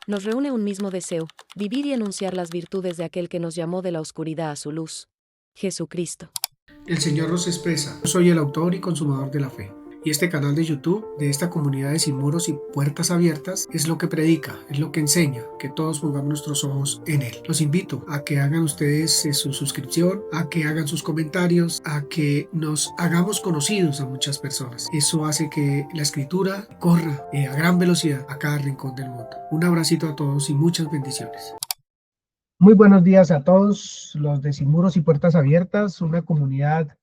Nos reúne un mismo deseo, vivir y anunciar las virtudes de aquel que nos llamó de la oscuridad a su luz, Jesucristo. El Señor nos expresa. Yo soy el autor y consumador de la fe. Y este canal de YouTube, de esta comunidad de Sin Muros y Puertas Abiertas, es lo que predica, es lo que enseña, que todos pongamos nuestros ojos en Él. Los invito a que hagan ustedes su suscripción, a que hagan sus comentarios, a que nos hagamos conocidos a muchas personas. Eso hace que la escritura corra a gran velocidad a cada rincón del mundo. Un abracito a todos y muchas bendiciones. Muy buenos días a todos los de Sin Muros y Puertas Abiertas, una comunidad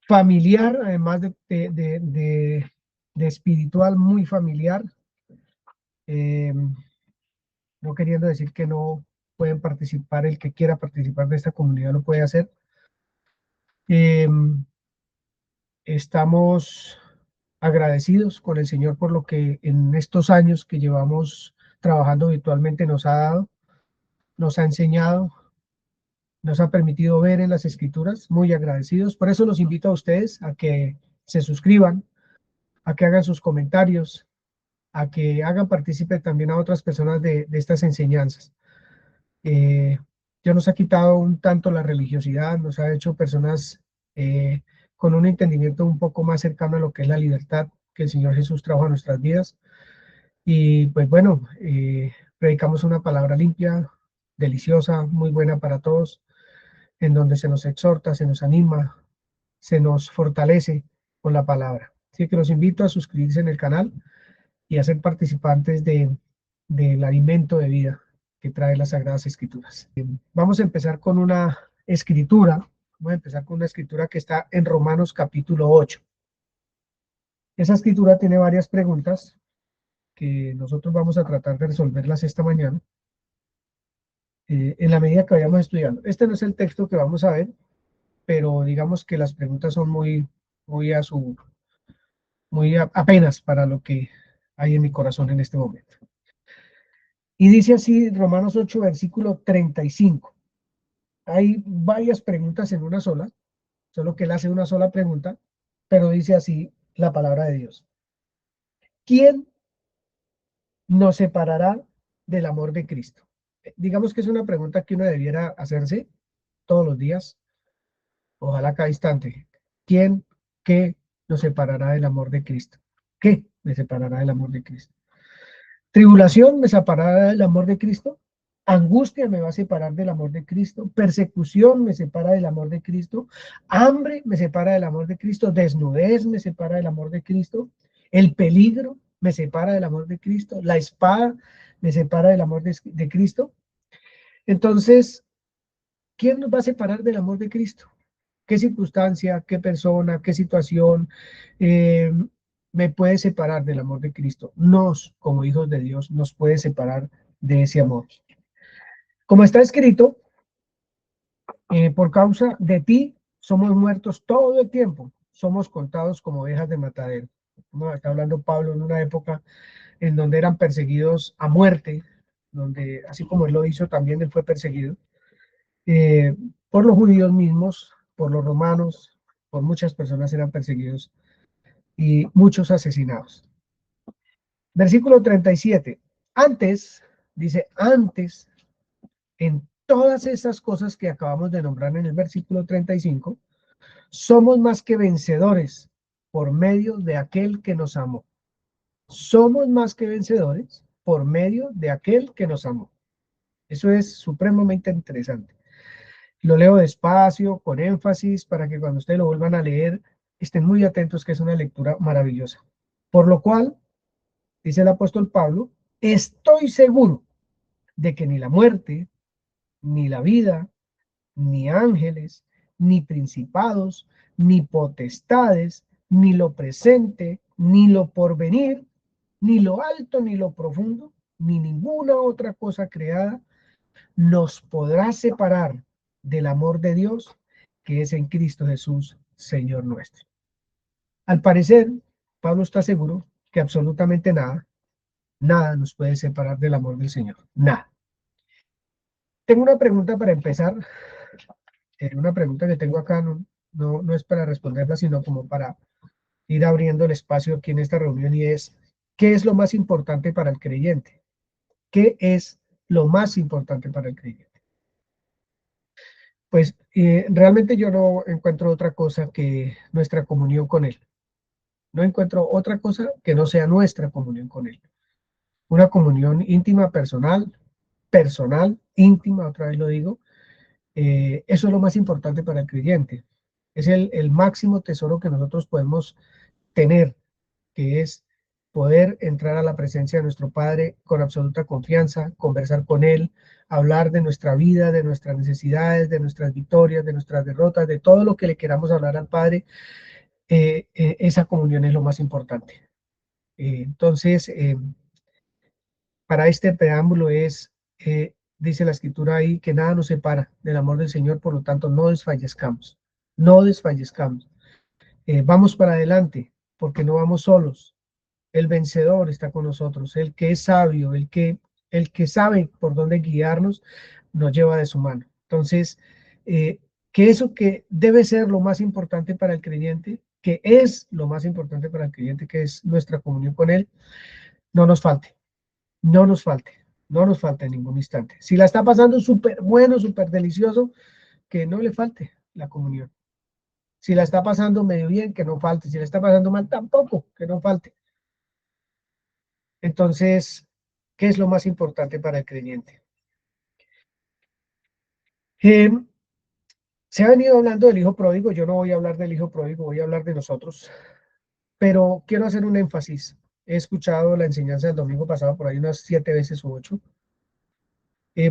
familiar, además de espiritual, muy familiar. No queriendo decir que no pueden participar, el que quiera participar de esta comunidad lo puede hacer. Estamos agradecidos con el Señor por lo que en estos años que llevamos trabajando virtualmente nos ha dado, nos ha enseñado, nos ha permitido ver en las Escrituras, muy agradecidos. Por eso los invito a ustedes a que se suscriban, a que hagan sus comentarios, a que hagan partícipe también a otras personas de estas enseñanzas. Ya nos ha quitado un tanto la religiosidad, nos ha hecho personas con un entendimiento un poco más cercano a lo que es la libertad que el Señor Jesús trajo a nuestras vidas. Y pues bueno, predicamos una palabra limpia, deliciosa, muy buena para todos, en donde se nos exhorta, se nos anima, se nos fortalece con la palabra. Así que los invito a suscribirse en el canal y a ser participantes del alimento de vida que trae las Sagradas Escrituras. Vamos a empezar con una escritura, que está en Romanos capítulo 8. Esa escritura tiene varias preguntas que nosotros vamos a tratar de resolverlas esta mañana, en la medida que vayamos estudiando. Este no es el texto que vamos a ver, pero digamos que las preguntas son muy apenas para lo que hay en mi corazón en este momento. Y dice así Romanos 8, versículo 35. Hay varias preguntas en una sola, solo que él hace una sola pregunta, pero dice así la palabra de Dios. ¿Quién nos separará del amor de Cristo? Digamos que es una pregunta que uno debiera hacerse todos los días, ojalá cada instante. ¿Quién, qué nos separará del amor de Cristo? ¿Qué me separará del amor de Cristo? ¿Tribulación me separará del amor de Cristo? ¿Angustia me va a separar del amor de Cristo? ¿Persecución me separa del amor de Cristo? ¿Hambre me separa del amor de Cristo? ¿Desnudez me separa del amor de Cristo? ¿El peligro me separa del amor de Cristo? ¿La espada me separa del amor de Cristo? Entonces, ¿quién nos va a separar del amor de Cristo? ¿Qué circunstancia, qué persona, qué situación me puede separar del amor de Cristo? Nos, como hijos de Dios, nos puede separar de ese amor. Como está escrito, por causa de ti somos muertos todo el tiempo, somos contados como ovejas de matadero. ¿No? Está hablando Pablo en una época en donde eran perseguidos a muerte, donde así como él lo hizo, también él fue perseguido por los judíos mismos, por los romanos, por muchas personas eran perseguidos y muchos asesinados. Versículo 37. Antes, dice, antes, en todas esas cosas que acabamos de nombrar en el versículo 35, somos más que vencedores por medio de aquel que nos amó. Somos más que vencedores por medio de aquel que nos amó. Eso es supremamente interesante. Lo leo despacio, con énfasis, para que cuando ustedes lo vuelvan a leer, estén muy atentos, que es una lectura maravillosa. Por lo cual, dice el apóstol Pablo, estoy seguro de que ni la muerte, ni la vida, ni ángeles, ni principados, ni potestades, ni lo presente, ni lo porvenir, ni lo alto, ni lo profundo, ni ninguna otra cosa creada nos podrá separar del amor de Dios que es en Cristo Jesús, Señor nuestro. Al parecer, Pablo está seguro que absolutamente nada nos puede separar del amor del Señor. Nada. Tengo una pregunta para empezar. Una pregunta que tengo acá no es para responderla, sino como para ir abriendo el espacio aquí en esta reunión, y es, ¿qué es lo más importante para el creyente? ¿Qué es lo más importante para el creyente? Pues realmente yo no encuentro otra cosa que nuestra comunión con Él. No encuentro otra cosa que no sea nuestra comunión con Él. Una comunión íntima, personal, íntima, otra vez lo digo. Eso es lo más importante para el creyente. Es el máximo tesoro que nosotros podemos tener, que es poder entrar a la presencia de nuestro Padre con absoluta confianza, conversar con Él, hablar de nuestra vida, de nuestras necesidades, de nuestras victorias, de nuestras derrotas, de todo lo que le queramos hablar al Padre. Esa comunión es lo más importante. Entonces, para este preámbulo dice la escritura ahí, que nada nos separa del amor del Señor, por lo tanto no desfallezcamos, no desfallezcamos. Vamos para adelante, porque no vamos solos. El vencedor está con nosotros, el que es sabio, el que sabe por dónde guiarnos, nos lleva de su mano. Entonces, que eso que debe ser lo más importante para el creyente, que es lo más importante para el creyente, que es nuestra comunión con Él, no nos falte, no nos falte, no nos falte en ningún instante. Si la está pasando súper bueno, súper delicioso, que no le falte la comunión. Si la está pasando medio bien, que no falte. Si la está pasando mal, tampoco, que no falte. Entonces, ¿qué es lo más importante para el creyente? Eh, Se ha venido hablando del hijo pródigo. Yo no voy a hablar del hijo pródigo, voy a hablar de nosotros. Pero quiero hacer un énfasis. He escuchado la enseñanza del domingo pasado por ahí unas 7 veces u 8,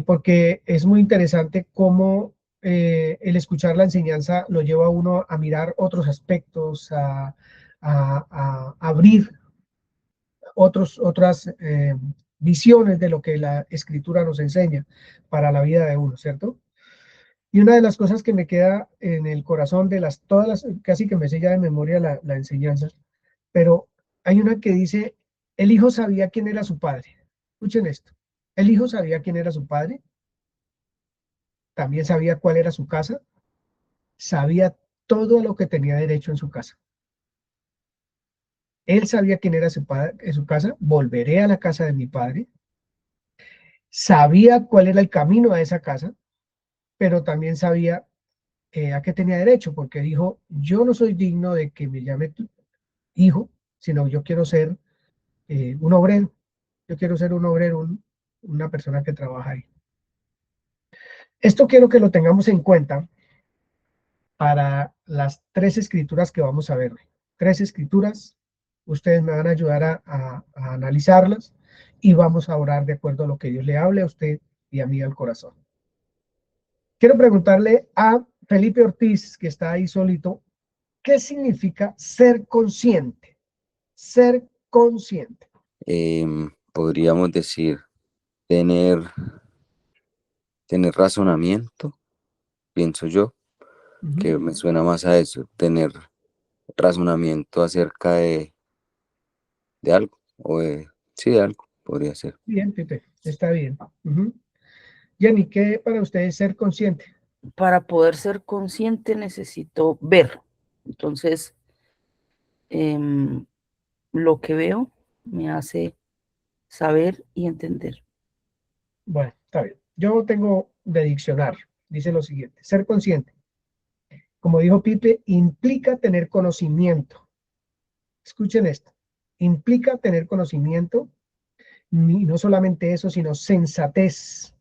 porque es muy interesante cómo el escuchar la enseñanza lo lleva a uno a mirar otros aspectos, a abrir otras visiones de lo que la escritura nos enseña para la vida de uno, ¿cierto? Y una de las cosas que me queda en el corazón todas las, casi que me sé ya de memoria la enseñanza, pero hay una que dice, el hijo sabía quién era su padre. Escuchen esto. El hijo sabía quién era su padre, también sabía cuál era su casa, sabía todo lo que tenía derecho en su casa. Él sabía quién era su padre en su casa, volveré a la casa de mi padre, sabía cuál era el camino a esa casa, pero también sabía a qué tenía derecho, porque dijo, yo no soy digno de que me llame tu hijo, sino yo quiero ser un obrero, yo quiero ser un obrero, una persona que trabaja ahí. Esto quiero que lo tengamos en cuenta para las 3 escrituras que vamos a ver. 3 escrituras, ustedes me van a ayudar a analizarlas y vamos a orar de acuerdo a lo que Dios le hable a usted y a mí al corazón. Quiero preguntarle a Felipe Ortiz, que está ahí solito, ¿qué significa ser consciente? Ser consciente. Podríamos decir tener, tener razonamiento, pienso yo, que me suena más a eso, tener razonamiento acerca de algo, sí, de algo, podría ser. Bien, Pepe, está bien. Jenny, ¿qué para usted es ser consciente? Para poder ser consciente necesito ver. Entonces, lo que veo me hace saber y entender. Bueno, está bien. Yo tengo de diccionario. Dice lo siguiente: ser consciente, como dijo Pipe, implica tener conocimiento. Escuchen esto. Implica tener conocimiento, y no solamente eso, sino sensatez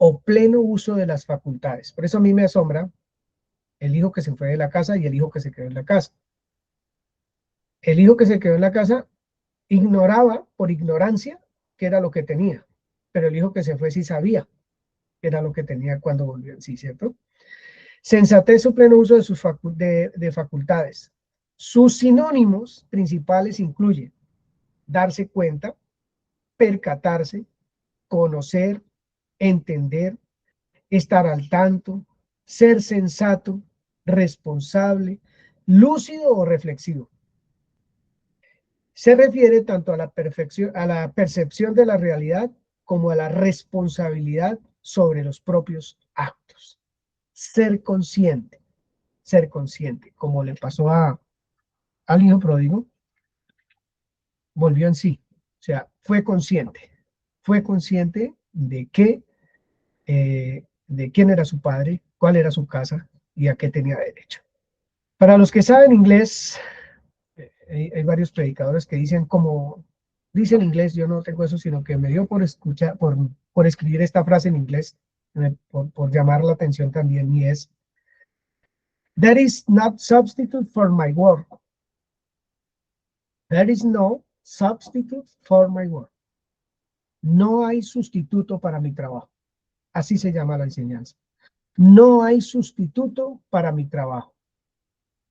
o pleno uso de las facultades. Por eso a mí me asombra el hijo que se fue de la casa y el hijo que se quedó en la casa. El hijo que se quedó en la casa ignoraba por ignorancia qué era lo que tenía, pero el hijo que se fue sí sabía qué era lo que tenía cuando volvió en sí, ¿cierto? Sensatez o pleno uso de sus facultades. Sus sinónimos principales incluyen darse cuenta, percatarse, conocer, entender, estar al tanto, ser sensato, responsable, lúcido o reflexivo. Se refiere tanto a la percepción de la realidad como a la responsabilidad sobre los propios actos. Ser consciente, como le pasó al hijo pródigo, volvió en sí, o sea, fue consciente. fue consciente de quién era su padre, cuál era su casa y a qué tenía derecho. Para los que saben inglés, hay varios predicadores que dicen como, dicen inglés, yo no tengo eso, sino que me dio por escuchar, por escribir esta frase en inglés, por llamar la atención también, y es, "There is not substitute for my work. There is no substitute for my work." No hay sustituto para mi trabajo. Así se llama la enseñanza. No hay sustituto para mi trabajo.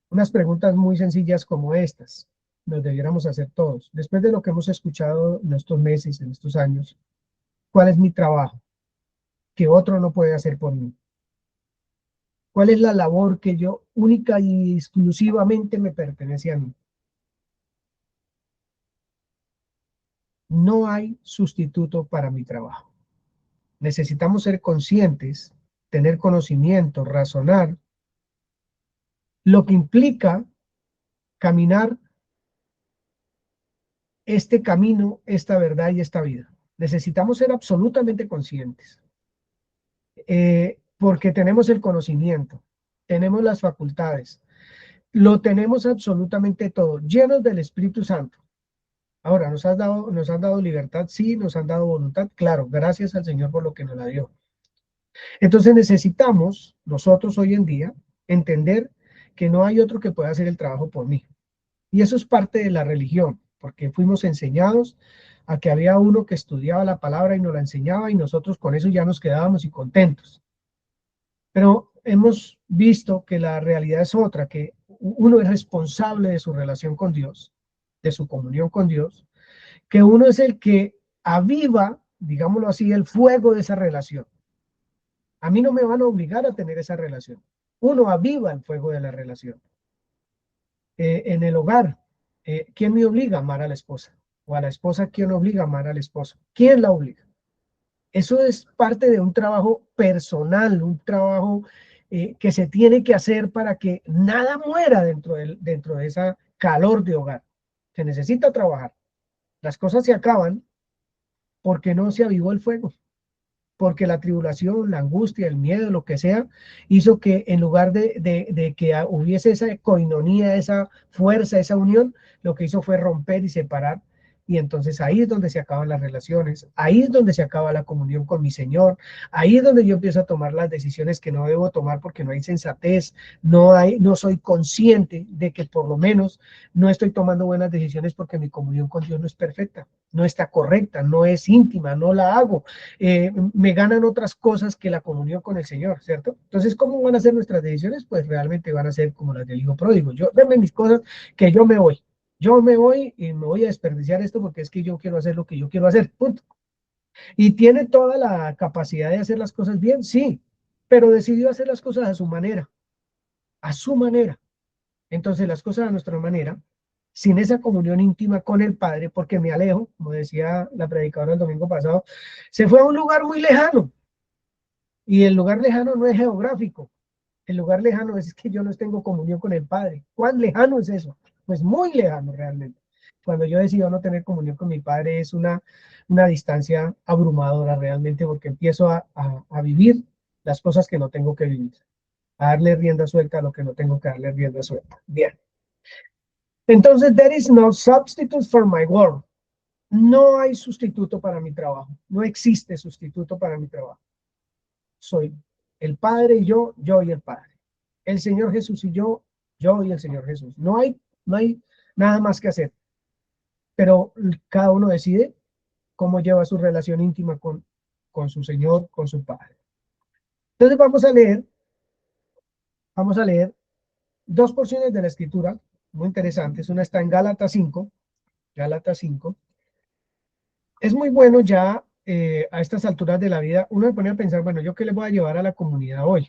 Unas preguntas muy sencillas como estas nos debiéramos hacer todos. Después de lo que hemos escuchado en estos meses, en estos años, ¿cuál es mi trabajo que otro no puede hacer por mí? ¿Cuál es la labor que yo única y exclusivamente me pertenece a mí? No hay sustituto para mi trabajo. Necesitamos ser conscientes, tener conocimiento, razonar, lo que implica caminar este camino, esta verdad y esta vida. Necesitamos ser absolutamente conscientes, porque tenemos el conocimiento, tenemos las facultades, lo tenemos absolutamente todo, llenos del Espíritu Santo. Ahora, nos han dado libertad, sí, nos han dado voluntad, claro, gracias al Señor por lo que nos la dio. Entonces necesitamos, nosotros hoy en día, entender que no hay otro que pueda hacer el trabajo por mí. Y eso es parte de la religión, porque fuimos enseñados a que había uno que estudiaba la palabra y nos la enseñaba y nosotros con eso ya nos quedábamos y contentos. Pero hemos visto que la realidad es otra, que uno es responsable de su relación con Dios, de su comunión con Dios, que uno es el que aviva, digámoslo así, el fuego de esa relación. A mí no me van a obligar a tener esa relación. Uno aviva el fuego de la relación. En el hogar, ¿quién me obliga a amar a la esposa? O a la esposa, ¿quién obliga a amar al esposo? ¿Quién la obliga? Eso es parte de un trabajo personal, un trabajo que se tiene que hacer para que nada muera dentro de esa calor de hogar. Se necesita trabajar. Las cosas se acaban porque no se avivó el fuego, porque la tribulación, la angustia, el miedo, lo que sea, hizo que en lugar de que hubiese esa coinonía, esa fuerza, esa unión, lo que hizo fue romper y separar. Y entonces ahí es donde se acaban las relaciones, ahí es donde se acaba la comunión con mi Señor, ahí es donde yo empiezo a tomar las decisiones que no debo tomar porque no hay sensatez, no soy consciente de que por lo menos no estoy tomando buenas decisiones porque mi comunión con Dios no es perfecta, no está correcta, no es íntima, no la hago. Me ganan otras cosas que la comunión con el Señor, ¿cierto? Entonces, ¿cómo van a ser nuestras decisiones? Pues realmente van a ser como las del hijo pródigo. Denme mis cosas que yo me voy. Yo me voy y me voy a desperdiciar esto porque es que yo quiero hacer lo que yo quiero hacer, punto. ¿Y tiene toda la capacidad de hacer las cosas bien? Sí, pero decidió hacer las cosas a su manera, a su manera. Entonces, las cosas a nuestra manera, sin esa comunión íntima con el Padre, porque me alejo, como decía la predicadora el domingo pasado, se fue a un lugar muy lejano. Y el lugar lejano no es geográfico. El lugar lejano es que yo no tengo comunión con el Padre. ¿Cuán lejano es eso? Pues muy lejano realmente. Cuando yo decido no tener comunión con mi Padre es una distancia abrumadora realmente porque empiezo a vivir las cosas que no tengo que vivir, a darle rienda suelta a lo que no tengo que darle rienda suelta. Bien. Entonces, there is no substitute for my work. No hay sustituto para mi trabajo. No existe sustituto para mi trabajo. Soy el Padre y yo y el Padre. El Señor Jesús y yo y el Señor Jesús. No hay nada más que hacer. Pero cada uno decide cómo lleva su relación íntima con su Señor, con su Padre. Entonces vamos a leer dos porciones de la Escritura muy interesantes. Una está en Gálatas 5. Gálatas 5. Es muy bueno ya a estas alturas de la vida, uno se pone a pensar, bueno, ¿yo qué le voy a llevar a la comunidad hoy?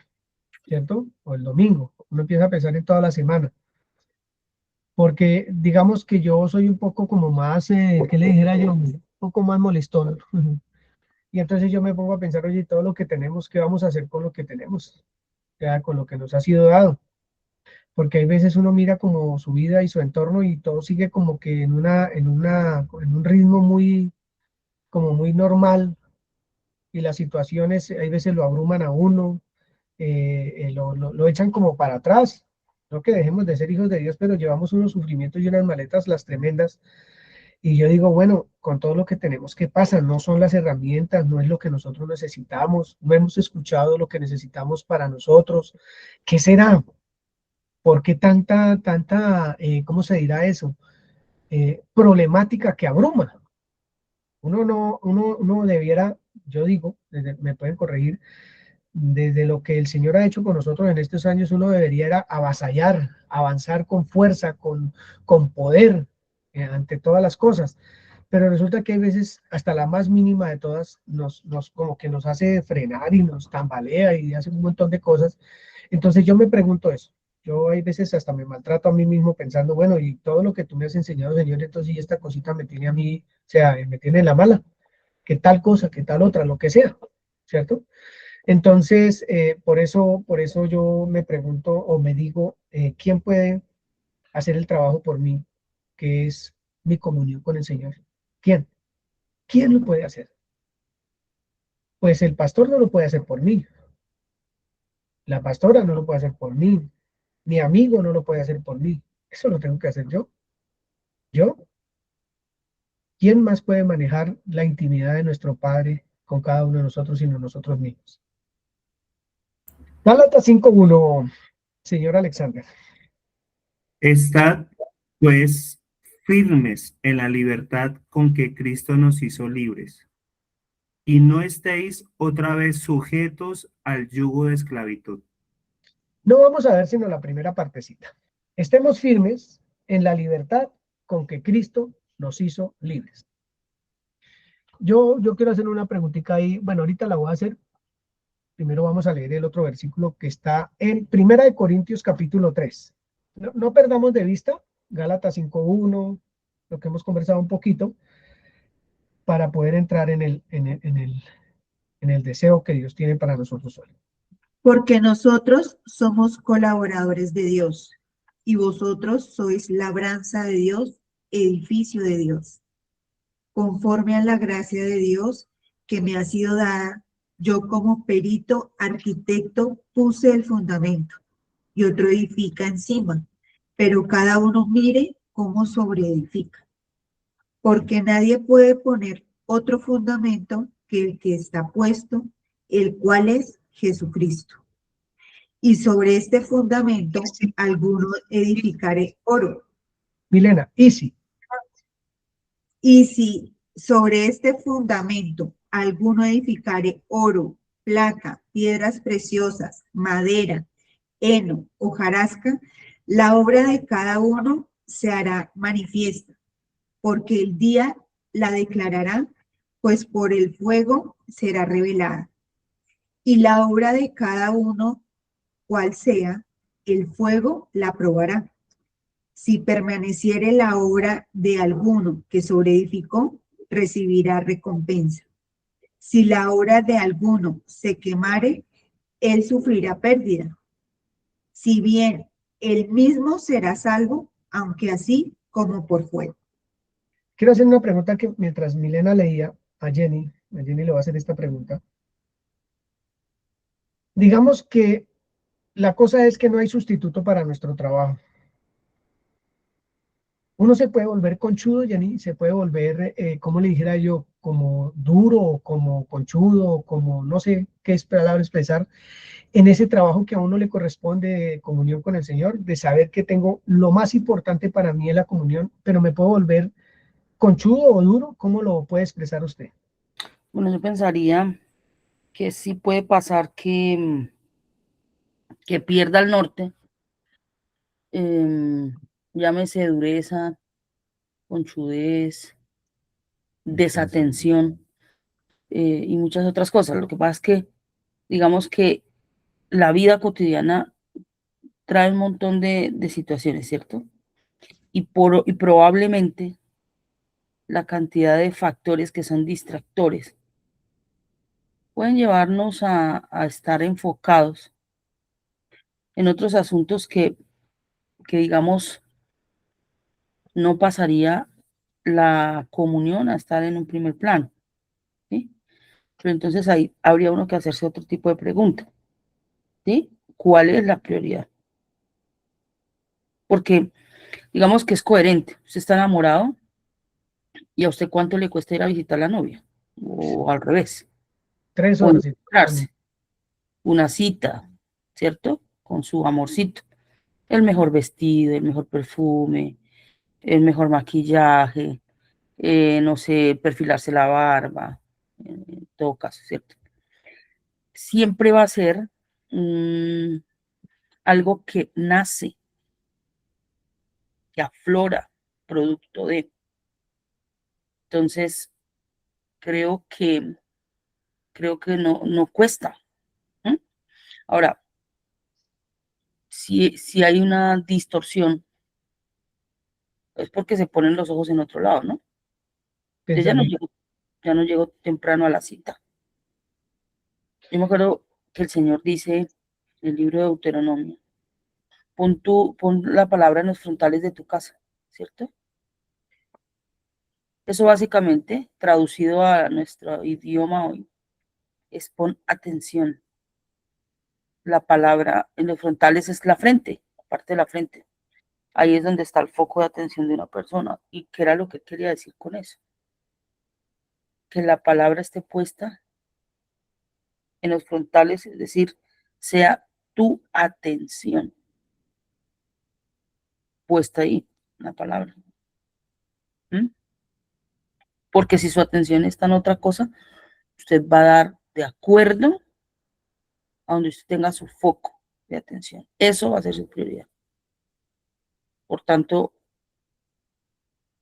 ¿Cierto? O el domingo. Uno empieza a pensar en toda la semana. Porque digamos que yo soy un poco como más, ¿qué le dijera yo? Un poco más molestón. Y entonces yo me pongo a pensar, oye, todo lo que tenemos, ¿qué vamos a hacer con lo que tenemos? Con lo que nos ha sido dado. Porque hay veces uno mira como su vida y su entorno y todo sigue como que en un ritmo muy, como muy normal y las situaciones hay veces lo abruman a uno, lo echan como para atrás. No que dejemos de ser hijos de Dios, pero llevamos unos sufrimientos y unas maletas las tremendas. Y yo digo, bueno, con todo lo que tenemos, ¿qué pasa? No son las herramientas, no es lo que nosotros necesitamos, no hemos escuchado lo que necesitamos para nosotros. ¿Qué será? ¿Por qué tanta, cómo se dirá eso? Problemática que abruma. Uno debiera, yo digo, me pueden corregir, desde lo que el Señor ha hecho con nosotros en estos años, uno debería era avasallar, avanzar con fuerza, con poder ante todas las cosas. Pero resulta que hay veces, hasta la más mínima de todas, como que nos hace frenar y nos tambalea y hace un montón de cosas. Entonces yo me pregunto eso. Yo hay veces hasta me maltrato a mí mismo pensando, bueno, y todo lo que tú me has enseñado, Señor, entonces y esta cosita me tiene a mí, o sea, me tiene en la mala, que tal cosa, que tal otra, lo que sea, ¿cierto? Entonces, por eso yo me pregunto o me digo, ¿quién puede hacer el trabajo por mí? Que es mi comunión con el Señor. ¿Quién? ¿Quién lo puede hacer? Pues el pastor no lo puede hacer por mí, la pastora no lo puede hacer por mí, mi amigo no lo puede hacer por mí. Eso lo tengo que hacer yo. Yo, ¿quién más puede manejar la intimidad de nuestro Padre con cada uno de nosotros sino nosotros mismos? Gálatas 5:1, señor Alexander. Estad, pues, firmes en la libertad con que Cristo nos hizo libres, y no estéis otra vez sujetos al yugo de esclavitud. No vamos a ver sino la primera partecita. Estemos firmes en la libertad con que Cristo nos hizo libres. Yo quiero hacer una preguntita ahí. Bueno, ahorita la voy a hacer. Primero vamos a leer el otro versículo que está en 1 Corintios capítulo 3. No perdamos de vista Gálatas 5:1, lo que hemos conversado un poquito, para poder entrar en el deseo que Dios tiene para nosotros hoy. Porque nosotros somos colaboradores de Dios, y vosotros sois labranza de Dios, edificio de Dios. Conforme a la gracia de Dios que me ha sido dada, yo como perito arquitecto puse el fundamento, y otro edifica encima, pero cada uno mire cómo sobreedifica. Porque nadie puede poner otro fundamento que el que está puesto, el cual es Jesucristo. Y sobre este fundamento alguno edificaré oro. Milena, easy. Y si sobre este fundamento alguno edificare oro, plata, piedras preciosas, madera, heno, hojarasca, la obra de cada uno se hará manifiesta, porque el día la declarará, pues por el fuego será revelada. Y la obra de cada uno, cual sea, el fuego la probará. Si permaneciere la obra de alguno que sobreedificó, recibirá recompensa. Si la obra de alguno se quemare, él sufrirá pérdida. Si bien él mismo será salvo, aunque así como por fuego. Quiero hacer una pregunta que mientras Milena leía a Jenny le voy a hacer esta pregunta. Digamos que la cosa es que no hay sustituto para nuestro trabajo. Uno se puede volver conchudo, Jenny, se puede volver, como le dijera yo, como duro, como conchudo, como no sé qué es palabra expresar, en ese trabajo que a uno le corresponde de comunión con el Señor, de saber que tengo lo más importante para mí en la comunión, pero me puedo volver conchudo o duro. ¿Cómo lo puede expresar usted? Bueno, yo pensaría que sí puede pasar que pierda el norte, llámese dureza, conchudez, desatención y muchas otras cosas. Lo que pasa es que, digamos que la vida cotidiana trae un montón de situaciones, ¿cierto? Y probablemente la cantidad de factores que son distractores pueden llevarnos a estar enfocados en otros asuntos que digamos, no pasaría la comunión a estar en un primer plano. Pero entonces ahí habría uno que hacerse otro tipo de pregunta, ¿sí? ¿Cuál es la prioridad? Porque digamos que es coherente. Usted está enamorado y a usted cuánto le cuesta ir a visitar a la novia. O al revés. 3 horas. O encontrarse una cita, ¿cierto? Con su amorcito. El mejor vestido, el mejor perfume, el mejor maquillaje, no sé, perfilarse la barba, en todo caso, ¿cierto? Siempre va a ser algo que nace, que aflora, producto de. Entonces, creo que, no cuesta. ¿Mm? Ahora, si hay una distorsión, es porque se ponen los ojos en otro lado, ¿no? Ella no Pensamiento. llegó, ya no llegó temprano a la cita. Yo me acuerdo que el Señor dice en el libro de Deuteronomio, pon la palabra en los frontales de tu casa, ¿cierto? Eso básicamente, traducido a nuestro idioma hoy, es pon atención. La palabra en los frontales es la frente, la parte de la frente. Ahí es donde está el foco de atención de una persona. ¿Y qué era lo que quería decir con eso? Que la palabra esté puesta en los frontales, es decir, sea tu atención puesta ahí, la palabra. ¿Mm? Porque si su atención está en otra cosa, usted va a dar de acuerdo a donde usted tenga su foco de atención. Eso va a ser su prioridad. Por tanto,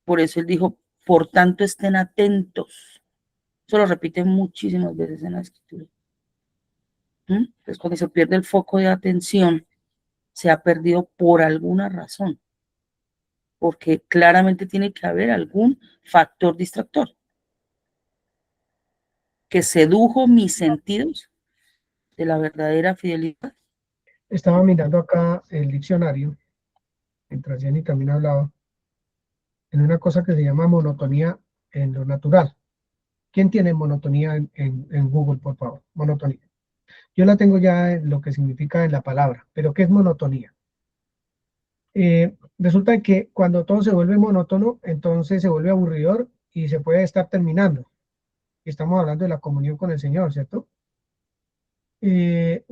por eso él dijo, por tanto estén atentos. Eso lo repite muchísimas veces en la escritura. Entonces, cuando se pierde el foco de atención, se ha perdido por alguna razón, porque claramente tiene que haber algún factor distractor que sedujo mis sentidos de la verdadera fidelidad. Estaba mirando acá el diccionario, mientras Jenny también hablaba, en una cosa que se llama monotonía en lo natural. ¿Quién tiene monotonía en Google, por favor? Monotonía. Yo la tengo ya en lo que significa en la palabra, pero ¿qué es monotonía? Resulta que cuando todo se vuelve monótono, entonces se vuelve aburridor y se puede estar terminando. Y estamos hablando de la comunión con el Señor, ¿cierto?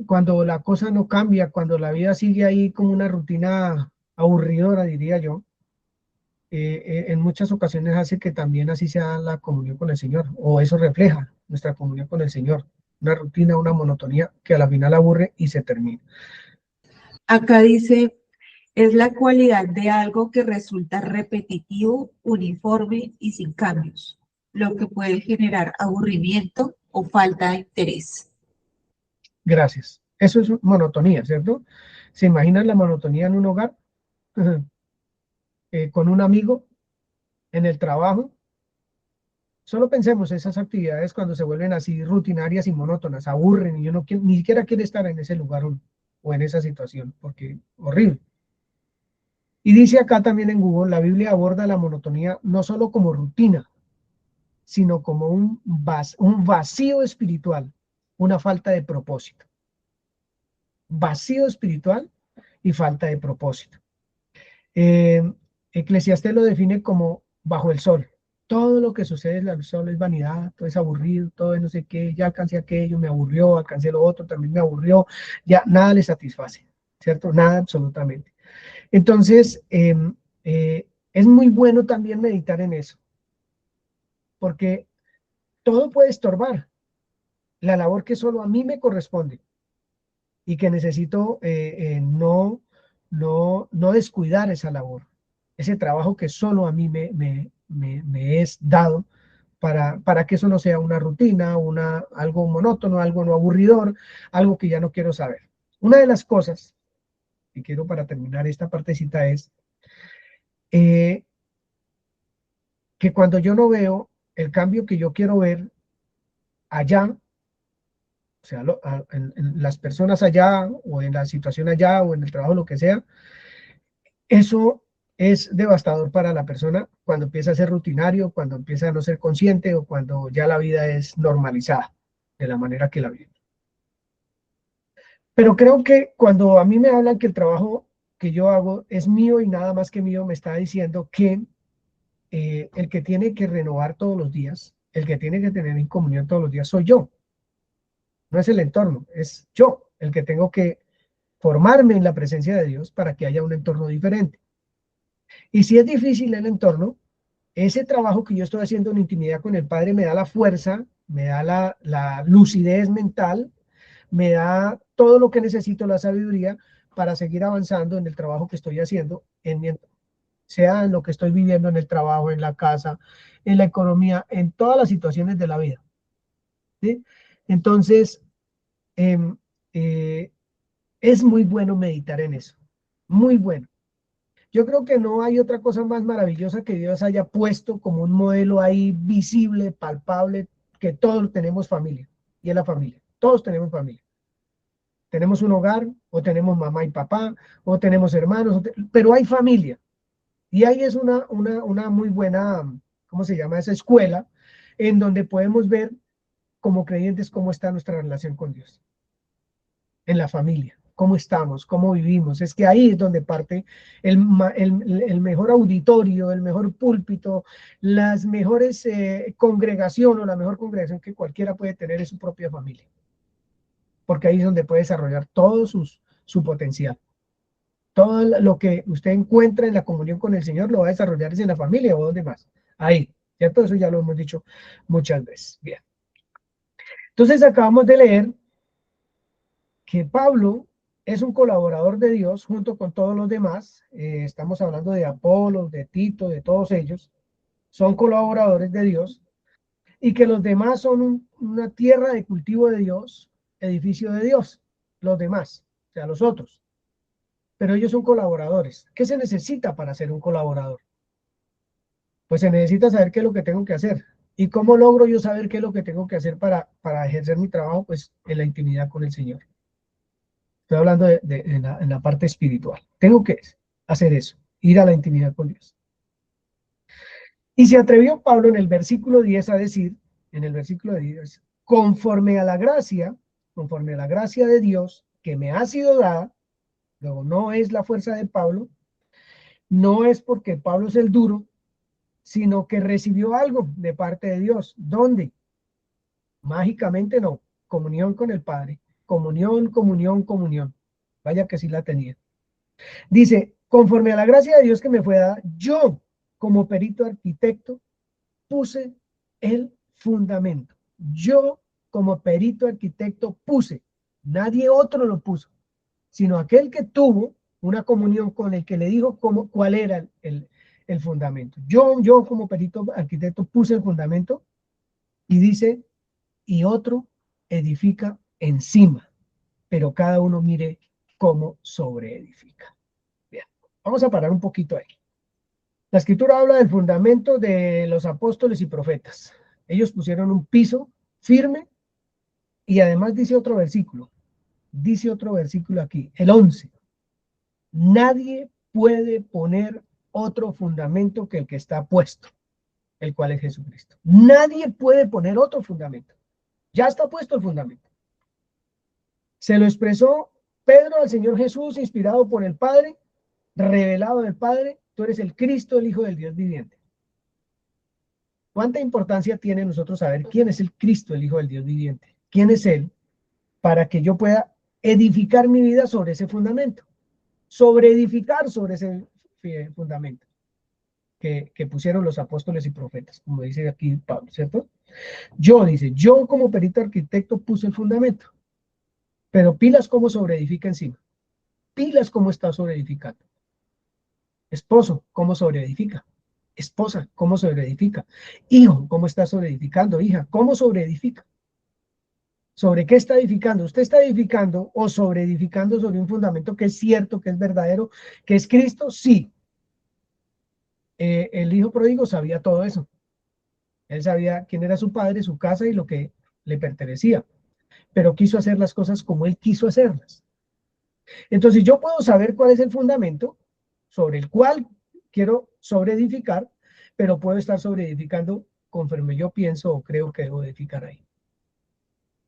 Cuando la cosa no cambia, cuando la vida sigue ahí como una rutina aburridora, diría yo, en muchas ocasiones hace que también así sea la comunión con el Señor, o eso refleja nuestra comunión con el Señor, una rutina, una monotonía que a la final aburre y se termina. Acá dice, es la cualidad de algo que resulta repetitivo, uniforme y sin cambios, lo que puede generar aburrimiento o falta de interés. Gracias. Eso es monotonía, ¿cierto? ¿Se imaginan la monotonía en un hogar? Con un amigo, en el trabajo. Solo pensemos esas actividades cuando se vuelven así rutinarias y monótonas, aburren y yo no quiero, ni siquiera quiero estar en ese lugar o en esa situación, porque horrible. Y dice acá también en Google, la Biblia aborda la monotonía no solo como rutina, sino como un vacío espiritual, una falta de propósito. Vacío espiritual y falta de propósito. Eclesiastés lo define como bajo el sol. Todo lo que sucede en el sol es vanidad, todo es aburrido, todo es no sé qué, ya alcancé aquello, me aburrió, alcancé lo otro, también me aburrió, ya nada le satisface, ¿cierto? Nada absolutamente. Entonces, es muy bueno también meditar en eso, porque todo puede estorbar la labor que solo a mí me corresponde y que necesito no descuidar esa labor, ese trabajo que solo a mí me es dado para que eso no sea una rutina, algo monótono, algo no aburridor, algo que ya no quiero saber. Una de las cosas que quiero para terminar esta partecita es que cuando yo no veo el cambio que yo quiero ver allá, o sea, en las personas allá, o en la situación allá, o en el trabajo, lo que sea, eso es devastador para la persona cuando empieza a ser rutinario, cuando empieza a no ser consciente o cuando ya la vida es normalizada. de la manera que la viven. Pero creo que cuando a mí me hablan que el trabajo que yo hago es mío y nada más que mío, me está diciendo que el que tiene que renovar todos los días, el que tiene que tener en comunión todos los días soy yo. No es el entorno, es yo el que tengo que formarme en la presencia de Dios para que haya un entorno diferente. Y si es difícil el entorno, ese trabajo que yo estoy haciendo en intimidad con el Padre me da la fuerza, me da la lucidez mental, me da todo lo que necesito, la sabiduría, para seguir avanzando en el trabajo que estoy haciendo, sea en lo que estoy viviendo en el trabajo, en la casa, en la economía, en todas las situaciones de la vida. ¿Sí? Entonces, em, eh, es muy bueno meditar en eso, muy bueno. Yo creo que no hay otra cosa más maravillosa que Dios haya puesto como un modelo ahí visible, palpable, que todos tenemos familia, y es la familia, todos tenemos familia. Tenemos un hogar, o tenemos mamá y papá, o tenemos hermanos, pero hay familia. Y ahí es una muy buena, ¿cómo se llama? Esa escuela en donde podemos ver como creyentes cómo está nuestra relación con Dios. En la familia, cómo estamos, cómo vivimos. Es que ahí es donde parte el mejor auditorio, el mejor púlpito, las mejores congregación o la mejor congregación que cualquiera puede tener es su propia familia. Porque ahí es donde puede desarrollar todo su potencial. Todo lo que usted encuentra en la comunión con el Señor lo va a desarrollar en la familia o donde más. Ahí, ¿cierto? Eso ya lo hemos dicho muchas veces. Bien. Entonces acabamos de leer que Pablo es un colaborador de Dios junto con todos los demás. Estamos hablando de Apolos, de Tito, de todos ellos. Son colaboradores de Dios y que los demás son una tierra de cultivo de Dios, edificio de Dios. Los demás, o sea, los otros. Pero ellos son colaboradores. ¿Qué se necesita para ser un colaborador? Pues se necesita saber qué es lo que tengo que hacer. ¿Y cómo logro yo saber qué es lo que tengo que hacer para ejercer mi trabajo? Pues en la intimidad con el Señor. Estoy hablando en la parte espiritual. Tengo que hacer eso, ir a la intimidad con Dios. Y se atrevió Pablo en el versículo 10 a decir, en el versículo 10, conforme a la gracia de Dios que me ha sido dada, luego no es la fuerza de Pablo, no es porque Pablo es el duro, sino que recibió algo de parte de Dios. ¿Dónde? Mágicamente no. Comunión con el Padre. Comunión, comunión, comunión. Vaya que sí la tenía. Dice, conforme a la gracia de Dios que me fue dada, yo, como perito arquitecto, puse el fundamento. Yo, como perito arquitecto, puse. Nadie otro lo puso, sino aquel que tuvo una comunión con el que le dijo cuál era el fundamento. Yo como perito arquitecto puse el fundamento y dice, y otro edifica encima, pero cada uno mire cómo sobreedifica. Bien, vamos a parar un poquito ahí. La escritura habla del fundamento de los apóstoles y profetas. Ellos pusieron un piso firme y además dice otro versículo aquí, el 11. Nadie puede poner otro fundamento que el que está puesto, el cual es Jesucristo. Nadie puede poner otro fundamento. Ya está puesto el fundamento. Se lo expresó Pedro al Señor Jesús, inspirado por el Padre, revelado del Padre. Tú eres el Cristo, el Hijo del Dios viviente. ¿Cuánta importancia tiene nosotros saber quién es el Cristo, el Hijo del Dios viviente? ¿Quién es Él? Para que yo pueda edificar mi vida sobre ese fundamento. Sobreedificar sobre ese fundamento que pusieron los apóstoles y profetas, como dice aquí Pablo, ¿cierto? Yo como perito arquitecto puse el fundamento, pero pilas cómo sobreedifica encima, pilas cómo está sobreedificando. Esposo, cómo sobreedifica. Esposa, cómo sobreedifica. Hijo, cómo está sobreedificando. Hija, cómo sobreedifica. ¿Sobre qué está edificando? ¿Usted está edificando o sobreedificando sobre un fundamento que es cierto, que es verdadero, que es Cristo? Sí. El hijo pródigo sabía todo eso. Él sabía quién era su padre, su casa y lo que le pertenecía. Pero quiso hacer las cosas como él quiso hacerlas. Entonces yo puedo saber cuál es el fundamento sobre el cual quiero sobreedificar, pero puedo estar sobreedificando conforme yo pienso o creo que debo edificar ahí.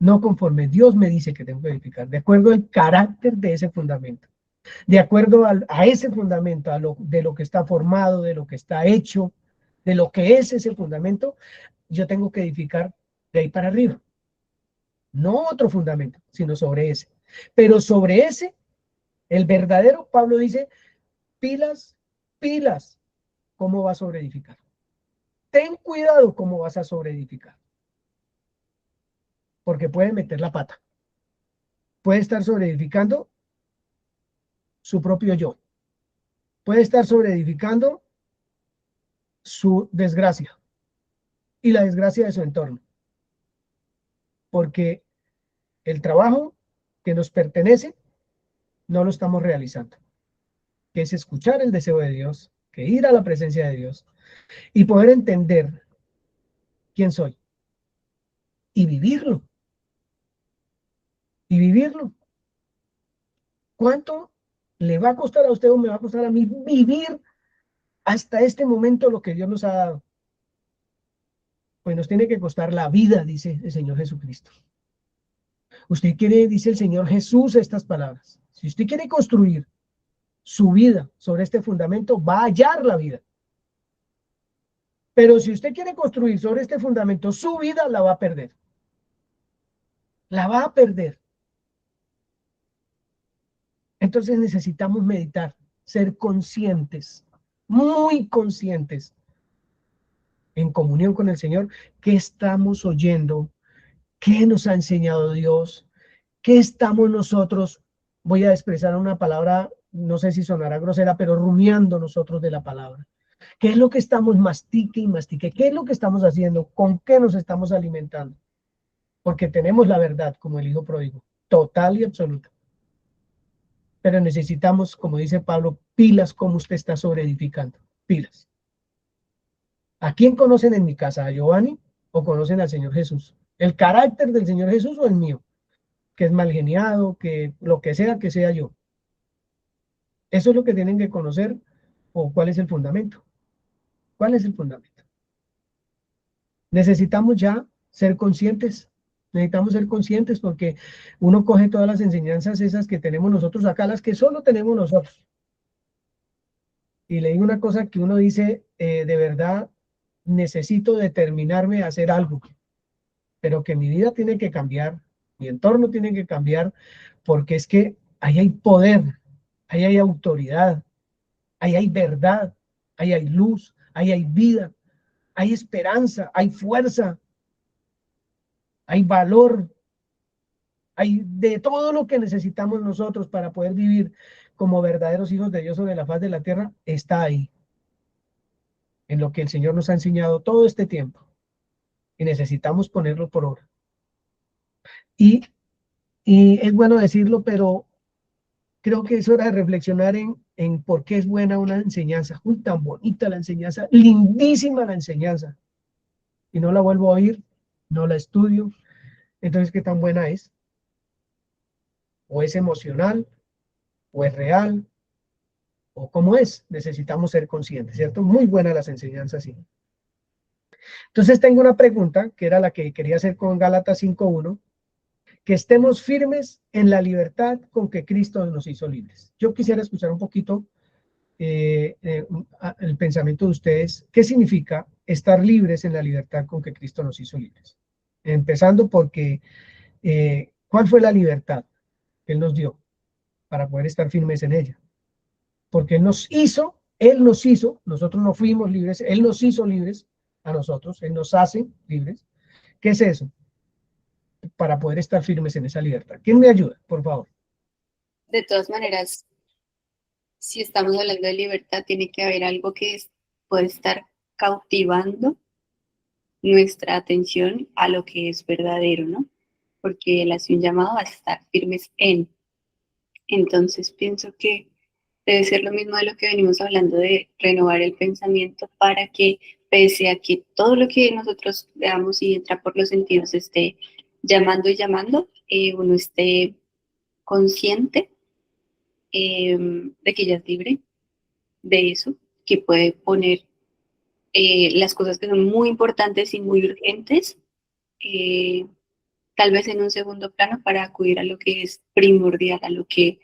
no conforme Dios me dice que tengo que edificar, de acuerdo al carácter de ese fundamento, de acuerdo a ese fundamento, de lo que está formado, de lo que está hecho, de lo que es ese fundamento, yo tengo que edificar de ahí para arriba. No otro fundamento, sino sobre ese. Pero sobre ese, el verdadero, Pablo dice, pilas, pilas, ¿cómo vas a sobreedificar? Ten cuidado cómo vas a sobreedificar. Porque puede meter la pata. Puede estar sobreedificando su propio yo. Puede estar sobreedificando su desgracia y la desgracia de su entorno. Porque el trabajo que nos pertenece no lo estamos realizando, que es escuchar el deseo de Dios, que ir a la presencia de Dios y poder entender quién soy y vivirlo. Y vivirlo. ¿Cuánto le va a costar a usted o me va a costar a mí vivir hasta este momento lo que Dios nos ha dado? Pues nos tiene que costar la vida, dice el Señor Jesucristo. Usted quiere, dice el Señor Jesús, estas palabras. Si usted quiere construir su vida sobre este fundamento, va a hallar la vida. Pero si usted quiere construir sobre este fundamento su vida, la va a perder. La va a perder. Entonces necesitamos meditar, ser conscientes, muy conscientes, en comunión con el Señor, qué estamos oyendo, qué nos ha enseñado Dios, qué estamos nosotros, voy a expresar una palabra, no sé si sonará grosera, pero rumiando nosotros de la palabra. ¿Qué es lo que estamos mastique y mastique? ¿Qué es lo que estamos haciendo? ¿Con qué nos estamos alimentando? Porque tenemos la verdad, como el hijo pródigo, total y absoluta. Pero necesitamos, como dice Pablo, pilas como usted está sobreedificando. Pilas. ¿A quién conocen en mi casa? ¿A Giovanni o conocen al Señor Jesús? ¿El carácter del Señor Jesús o el mío? Que es mal geniado, que lo que sea yo. Eso es lo que tienen que conocer, o cuál es el fundamento. ¿Cuál es el fundamento? Necesitamos ya ser conscientes. Necesitamos ser conscientes porque uno coge todas las enseñanzas esas que tenemos nosotros acá, las que solo tenemos nosotros. Y le digo una cosa que uno dice, de verdad, necesito determinarme a hacer algo, pero que mi vida tiene que cambiar, mi entorno tiene que cambiar, porque es que ahí hay poder, ahí hay autoridad, ahí hay verdad, ahí hay luz, ahí hay vida, hay esperanza, hay fuerza, hay valor, hay de todo lo que necesitamos nosotros para poder vivir como verdaderos hijos de Dios sobre la faz de la tierra, está ahí, en lo que el Señor nos ha enseñado todo este tiempo. Y necesitamos ponerlo por obra. Y es bueno decirlo, pero creo que es hora de reflexionar en por qué es buena una enseñanza. Uy, tan bonita la enseñanza, lindísima la enseñanza. Y no la vuelvo a oír, no la estudio. Entonces, ¿qué tan buena es? ¿O es emocional? ¿O es real? ¿O cómo es? Necesitamos ser conscientes, ¿cierto? Muy buenas las enseñanzas, sí. Entonces, tengo una pregunta, que era la que quería hacer con Gálatas 5:1. Que estemos firmes en la libertad con que Cristo nos hizo libres. Yo quisiera escuchar un poquito el pensamiento de ustedes. ¿Qué significa estar libres en la libertad con que Cristo nos hizo libres? Empezando porque, ¿cuál fue la libertad que Él nos dio para poder estar firmes en ella? Porque Él nos hizo, nosotros no fuimos libres, Él nos hizo libres a nosotros, Él nos hace libres. ¿Qué es eso? Para poder estar firmes en esa libertad. ¿Quién me ayuda, por favor? De todas maneras, si estamos hablando de libertad, tiene que haber algo que puede estar cautivando nuestra atención a lo que es verdadero, ¿no? Porque Él hace un llamado a estar firmes en. Entonces pienso que debe ser lo mismo de lo que venimos hablando de renovar el pensamiento para que, pese a que todo lo que nosotros veamos y entra por los sentidos esté llamando y llamando, uno esté consciente de que ya es libre de eso, que puede poner las cosas que son muy importantes y muy urgentes tal vez en un segundo plano para acudir a lo que es primordial, a lo que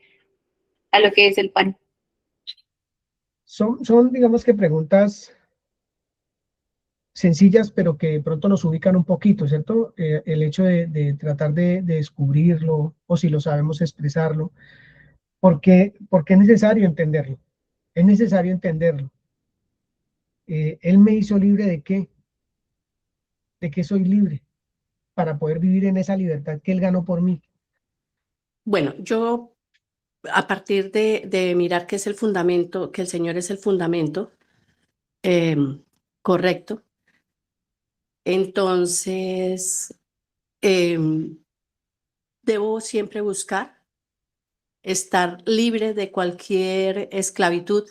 es el pan. Son, digamos que preguntas sencillas, pero que de pronto nos ubican un poquito, ¿cierto? El hecho de tratar de descubrirlo, o si lo sabemos expresarlo, porque es necesario entenderlo. Es necesario entenderlo. Él me hizo libre ¿de qué? ¿De qué soy libre? Para poder vivir en esa libertad que Él ganó por mí. Bueno, yo a partir de mirar que es el fundamento, que el Señor es el fundamento, correcto, entonces debo siempre buscar estar libre de cualquier esclavitud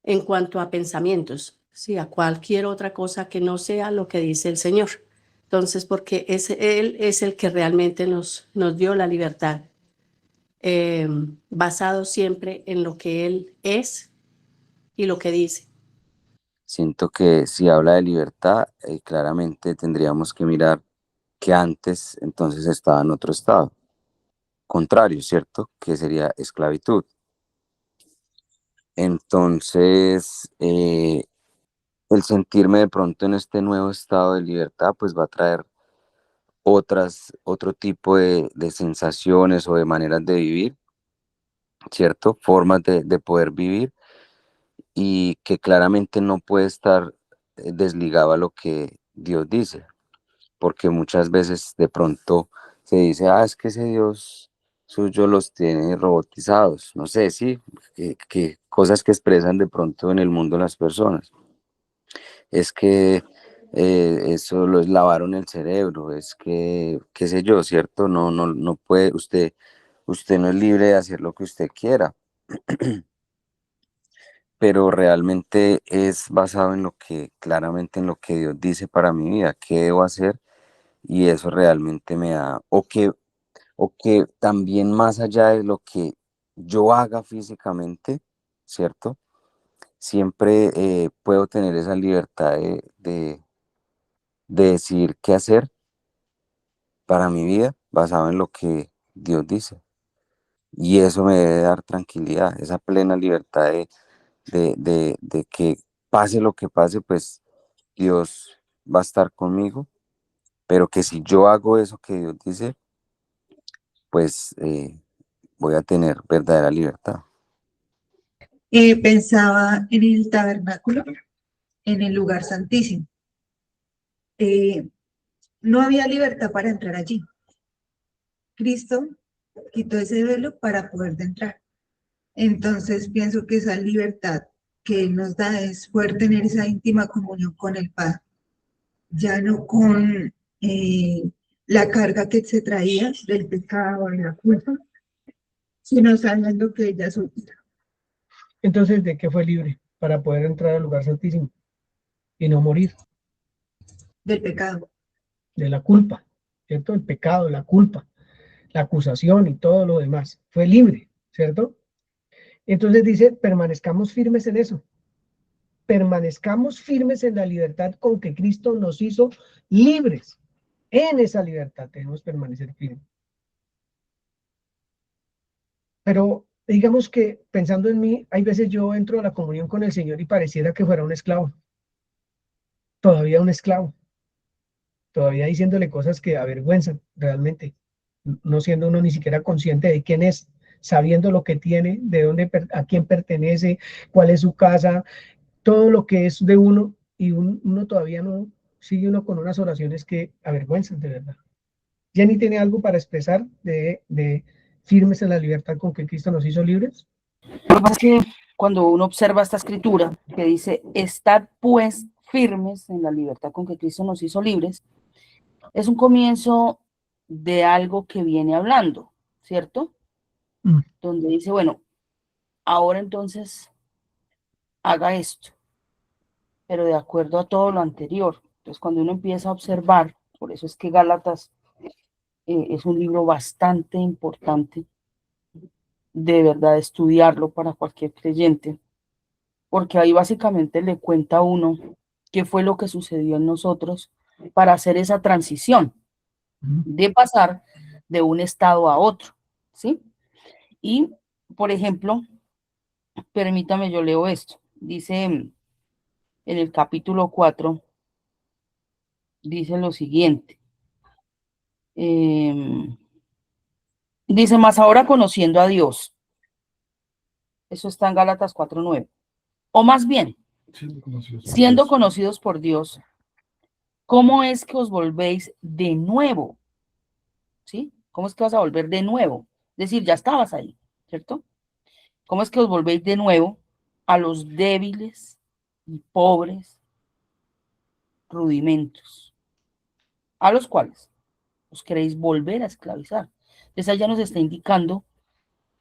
en cuanto a pensamientos, sí, a cualquier otra cosa que no sea lo que dice el Señor. Entonces, porque Él es el que realmente nos dio la libertad, basado siempre en lo que Él es y lo que dice. Siento que si habla de libertad, claramente tendríamos que mirar que antes entonces estaba en otro estado contrario, ¿cierto? Que sería esclavitud. Entonces, el sentirme de pronto en este nuevo estado de libertad, pues va a traer otro tipo de sensaciones o de maneras de vivir, ¿cierto? Formas de poder vivir y que claramente no puede estar desligado a lo que Dios dice, porque muchas veces de pronto se dice, es que ese Dios suyo los tiene robotizados, no sé, sí, que cosas que expresan de pronto en el mundo las personas. Es que eso los lavaron el cerebro, es que, qué sé yo, ¿cierto? No puede, usted no es libre de hacer lo que usted quiera, pero realmente es basado en lo que, claramente en lo que Dios dice para mi vida, qué debo hacer, y eso realmente me da, o que también más allá de lo que yo haga físicamente, ¿cierto? Siempre puedo tener esa libertad de decidir qué hacer para mi vida basado en lo que Dios dice. Y eso me debe dar tranquilidad, esa plena libertad de que pase lo que pase, pues Dios va a estar conmigo, pero que si yo hago eso que Dios dice, pues voy a tener verdadera libertad. Pensaba en el tabernáculo, en el lugar santísimo. No había libertad para entrar allí. Cristo quitó ese velo para poder entrar. Entonces pienso que esa libertad que Él nos da es poder tener esa íntima comunión con el Padre, ya no con la carga que se traía del pecado y la culpa, sino sabiendo que ella es útil. Entonces, ¿de qué fue libre? Para poder entrar al lugar santísimo y no morir. Del pecado. De la culpa, ¿cierto? El pecado, la culpa, la acusación y todo lo demás. Fue libre, ¿cierto? Entonces dice, permanezcamos firmes en eso. Permanezcamos firmes en la libertad con que Cristo nos hizo libres. En esa libertad debemos permanecer firmes. Pero digamos que pensando en mí, hay veces yo entro a la comunión con el Señor y pareciera que fuera un esclavo. Todavía un esclavo. Todavía diciéndole cosas que avergüenzan realmente. No siendo uno ni siquiera consciente de quién es, sabiendo lo que tiene, de dónde, a quién pertenece, cuál es su casa, todo lo que es de uno, y uno todavía no sigue uno con unas oraciones que avergüenzan de verdad. Jenny tiene algo para expresar de firmes en la libertad con que Cristo nos hizo libres. Lo que pasa es que cuando uno observa esta escritura que dice, estad pues firmes en la libertad con que Cristo nos hizo libres, es un comienzo de algo que viene hablando, ¿cierto? Donde dice, bueno, ahora entonces haga esto, pero de acuerdo a todo lo anterior. Entonces, cuando uno empieza a observar, por eso es que Gálatas es un libro bastante importante, de verdad estudiarlo para cualquier creyente, porque ahí básicamente le cuenta a uno qué fue lo que sucedió en nosotros para hacer esa transición, de pasar de un estado a otro, ¿sí? Y, por ejemplo, permítame, yo leo esto. Dice en el capítulo 4, dice lo siguiente. Dice, más ahora conociendo a Dios. Eso está en Gálatas 4:9. O más bien, siendo conocidos por Dios, ¿cómo es que os volvéis de nuevo? ¿Sí? ¿Cómo es que vas a volver de nuevo? Es decir, ya estabas ahí, ¿cierto? ¿Cómo es que os volvéis de nuevo a los débiles y pobres rudimentos, a los cuales os queréis volver a esclavizar? Entonces allá nos está indicando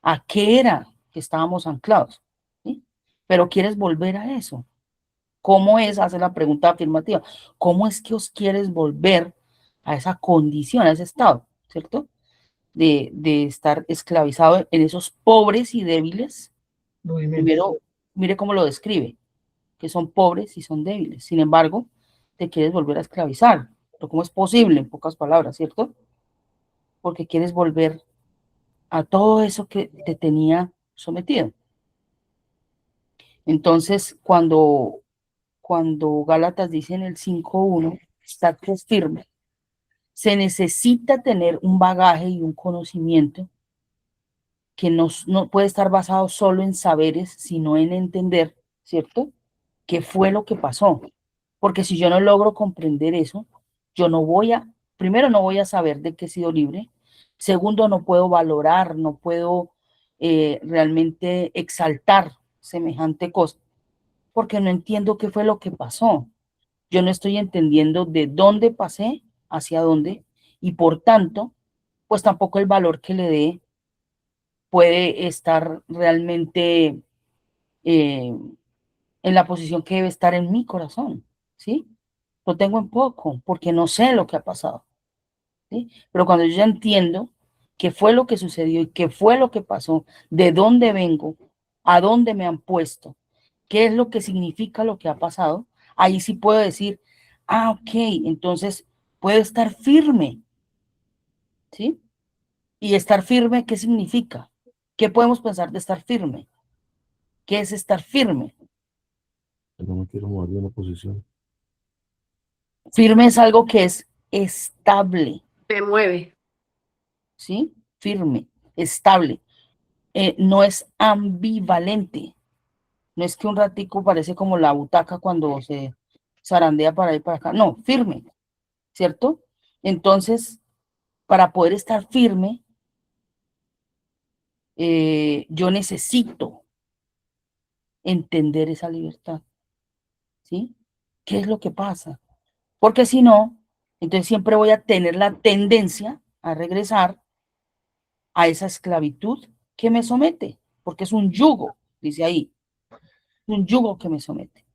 a qué era que estábamos anclados, ¿sí? Pero quieres volver a eso. ¿Cómo es? Hace la pregunta afirmativa. ¿Cómo es que os quieres volver a esa condición, a ese estado, ¿cierto? De estar esclavizado en esos pobres y débiles. Primero, mire cómo lo describe, que son pobres y son débiles. Sin embargo, te quieres volver a esclavizar. Pero ¿cómo es posible? En pocas palabras, ¿cierto? Porque quieres volver a todo eso que te tenía sometido. Entonces, cuando Gálatas dice en el 5:1, estad pues firme, se necesita tener un bagaje y un conocimiento que no puede estar basado solo en saberes, sino en entender, ¿cierto? ¿Qué fue lo que pasó? Porque si yo no logro comprender eso, yo no voy a, primero no voy a saber de qué he sido libre, segundo no puedo valorar, no puedo realmente exaltar semejante cosa, porque no entiendo qué fue lo que pasó. Yo no estoy entendiendo de dónde pasé, hacia dónde, y por tanto, pues tampoco el valor que le dé puede estar realmente en la posición que debe estar en mi corazón, ¿sí? Lo tengo en poco, porque no sé lo que ha pasado, ¿sí? Pero cuando yo ya entiendo qué fue lo que sucedió y qué fue lo que pasó, de dónde vengo, a dónde me han puesto, qué es lo que significa lo que ha pasado, ahí sí puedo decir, ah, ok, entonces puedo estar firme, ¿sí? Y estar firme, ¿qué significa? ¿Qué podemos pensar de estar firme? ¿Qué es estar firme? No me quiero mover de una posición. Firme es algo que es estable, Me mueve. ¿sí? Firme, estable. No es ambivalente. No es que un ratico parece como la butaca cuando se zarandea para ir para acá. No, firme, ¿cierto? Entonces, para poder estar firme, yo necesito entender esa libertad, ¿sí? ¿Qué es lo que pasa? Porque si no, entonces siempre voy a tener la tendencia a regresar a esa esclavitud que me somete, porque es un yugo, dice ahí, un yugo que me somete.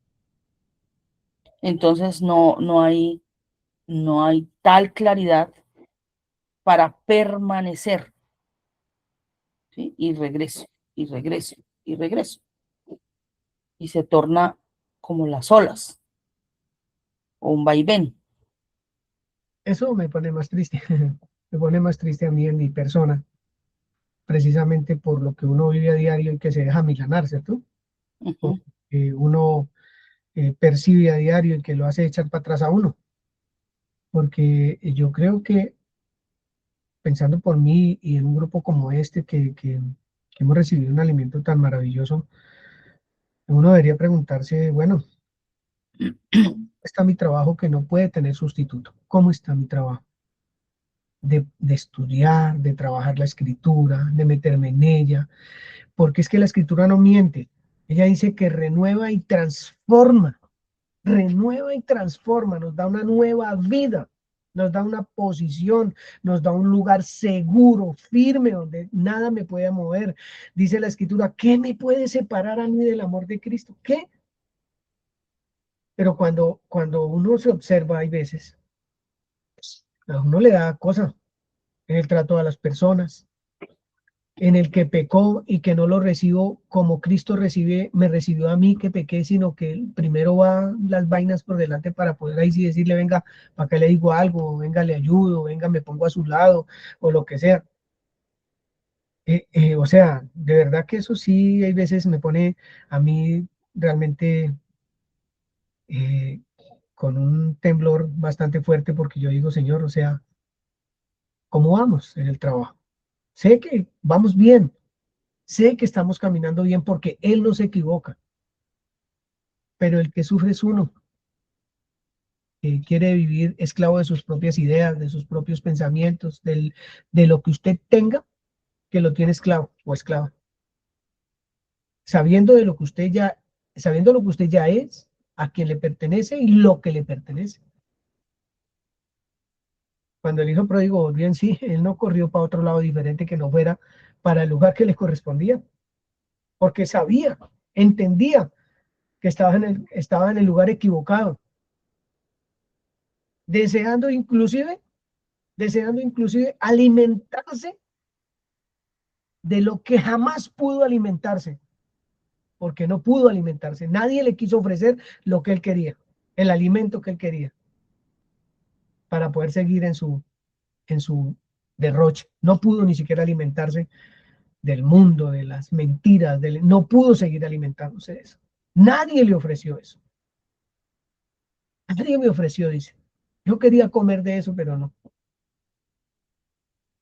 Entonces no hay tal claridad para permanecer, ¿sí? Y regreso, y regreso, y regreso. Y se torna como las olas o un vaivén. Eso me pone más triste, me pone más triste a mí en mi persona, precisamente por lo que uno vive a diario y que se deja milanar, ¿cierto? Uh-huh. Que uno percibe a diario y que lo hace echar para atrás a uno. Porque yo creo que pensando por mí y en un grupo como este que hemos recibido un alimento tan maravilloso, uno debería preguntarse, bueno, ¿está mi trabajo que no puede tener sustituto? ¿Cómo está mi trabajo? De estudiar, de trabajar la escritura, de meterme en ella, porque es que la escritura no miente. Ella dice que renueva y transforma, nos da una nueva vida, nos da una posición, nos da un lugar seguro, firme, donde nada me puede mover. Dice la escritura, ¿qué me puede separar a mí del amor de Cristo? ¿Qué? Pero cuando uno se observa, hay veces, a uno le da cosa en el trato a las personas, en el que pecó y que no lo recibo como Cristo me recibió a mí que pequé, sino que primero va las vainas por delante para poder ahí sí decirle, venga, para que le digo algo, venga, le ayudo, venga, me pongo a su lado, o lo que sea. O sea, de verdad que eso sí, hay veces me pone a mí realmente eh, con un temblor bastante fuerte porque yo digo, Señor, o sea, ¿cómo vamos en el trabajo? Sé que vamos bien, sé que estamos caminando bien porque Él no se equivoca, pero el que sufre es uno, que quiere vivir esclavo de sus propias ideas, de sus propios pensamientos, de lo que usted tenga, que lo tiene esclavo o esclava. Sabiendo de lo que usted ya, sabiendo lo que usted ya es, a quien le pertenece y lo que le pertenece. Cuando el hijo pródigo volvió en sí, él no corrió para otro lado diferente que no fuera para el lugar que le correspondía, porque sabía, entendía que estaba en el lugar equivocado, deseando inclusive alimentarse de lo que jamás pudo alimentarse, porque no pudo alimentarse. Nadie le quiso ofrecer lo que él quería, el alimento que él quería, para poder seguir en su derroche. No pudo ni siquiera alimentarse del mundo, de las mentiras, no pudo seguir alimentándose de eso. Nadie le ofreció eso. Nadie me ofreció, dice. Yo quería comer de eso, pero no.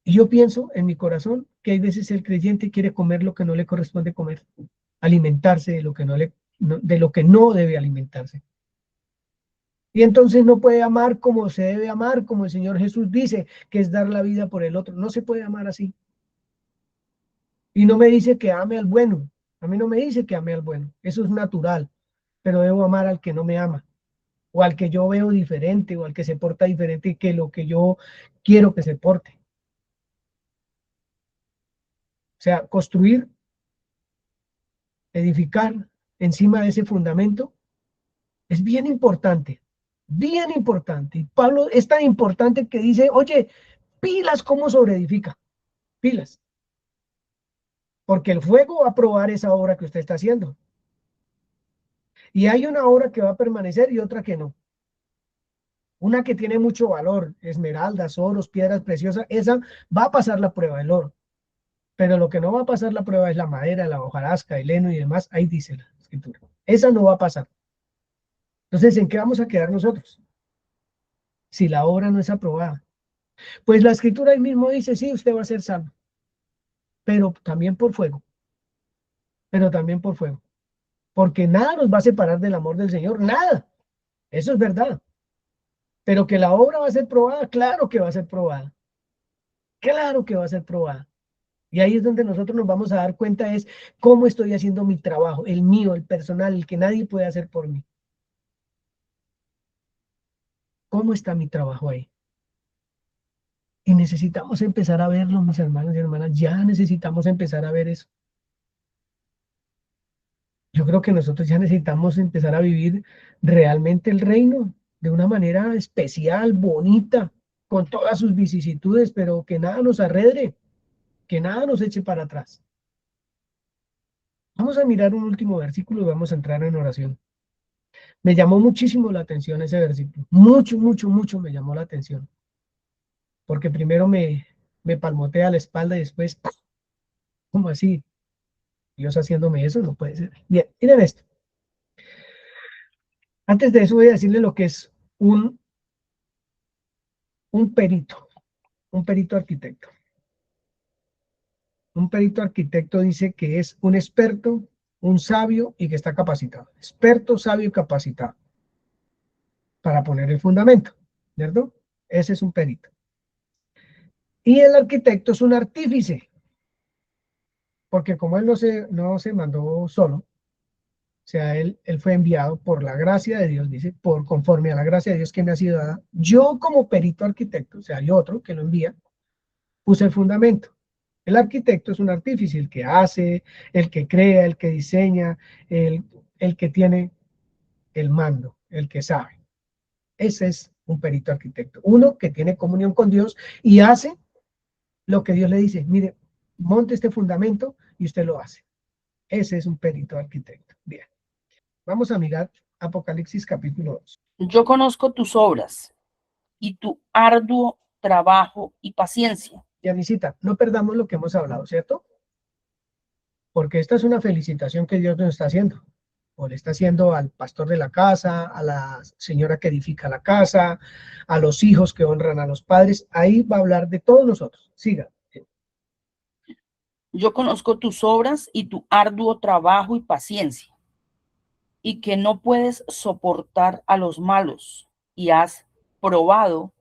Y yo pienso en mi corazón que hay veces el creyente quiere comer lo que no le corresponde comer, alimentarse de lo que de lo que no debe alimentarse. Y entonces no puede amar como se debe amar, como el Señor Jesús dice, que es dar la vida por el otro. No se puede amar así. Y no me dice que ame al bueno. A mí no me dice que ame al bueno. Eso es natural. Pero debo amar al que no me ama, o al que yo veo diferente, o al que se porta diferente que lo que yo quiero que se porte. O sea, construir, edificar encima de ese fundamento es bien importante, bien importante. Y Pablo es tan importante que dice, oye, pilas cómo sobreedifica, pilas, porque el fuego va a probar esa obra que usted está haciendo. Y hay una obra que va a permanecer y otra que no. Una que tiene mucho valor, esmeraldas, oros, piedras preciosas, esa va a pasar la prueba del oro. Pero lo que no va a pasar la prueba es la madera, la hojarasca, el heno y demás. Ahí dice la escritura. Esa no va a pasar. Entonces, ¿en qué vamos a quedar nosotros? Si la obra no es aprobada. Pues la escritura ahí mismo dice, sí, usted va a ser salvo. Pero también por fuego. Pero también por fuego. Porque nada nos va a separar del amor del Señor. Nada. Eso es verdad. Pero que la obra va a ser probada, claro que va a ser probada. Claro que va a ser probada. Y ahí es donde nosotros nos vamos a dar cuenta es cómo estoy haciendo mi trabajo, el mío, el personal, el que nadie puede hacer por mí. ¿Cómo está mi trabajo ahí? Y necesitamos empezar a verlo, mis hermanos y hermanas, ya necesitamos empezar a ver eso. Yo creo que nosotros ya necesitamos empezar a vivir realmente el reino de una manera especial, bonita, con todas sus vicisitudes, pero que nada nos arredre, que nada nos eche para atrás. Vamos a mirar un último versículo y vamos a entrar en oración. Me llamó muchísimo la atención ese versículo. Mucho, mucho, mucho me llamó la atención. Porque primero me palmotea la espalda y después, ¿cómo así? Dios haciéndome eso, no puede ser. Bien, miren esto. Antes de eso voy a decirle lo que es un perito, un perito arquitecto. Un perito arquitecto dice que es un experto, un sabio y que está capacitado. Experto, sabio y capacitado para poner el fundamento, ¿cierto? Ese es un perito. Y el arquitecto es un artífice, porque como él no se mandó solo, o sea, él fue enviado por la gracia de Dios, dice, por conforme a la gracia de Dios que me ha sido dada. Yo como perito arquitecto, o sea, hay otro que lo envía, puse el fundamento. El arquitecto es un artífice, el que hace, el que crea, el que diseña, el que tiene el mando, el que sabe. Ese es un perito arquitecto. Uno que tiene comunión con Dios y hace lo que Dios le dice. Mire, monte este fundamento y usted lo hace. Ese es un perito arquitecto. Bien. Vamos a mirar Apocalipsis capítulo 2. Yo conozco tus obras y tu arduo trabajo y paciencia. Y Anisita, no perdamos lo que hemos hablado, ¿cierto? Porque esta es una felicitación que Dios nos está haciendo. O le está haciendo al pastor de la casa, a la señora que edifica la casa, a los hijos que honran a los padres. Ahí va a hablar de todos nosotros. Siga. Yo conozco tus obras y tu arduo trabajo y paciencia, y que no puedes soportar a los malos, y has probado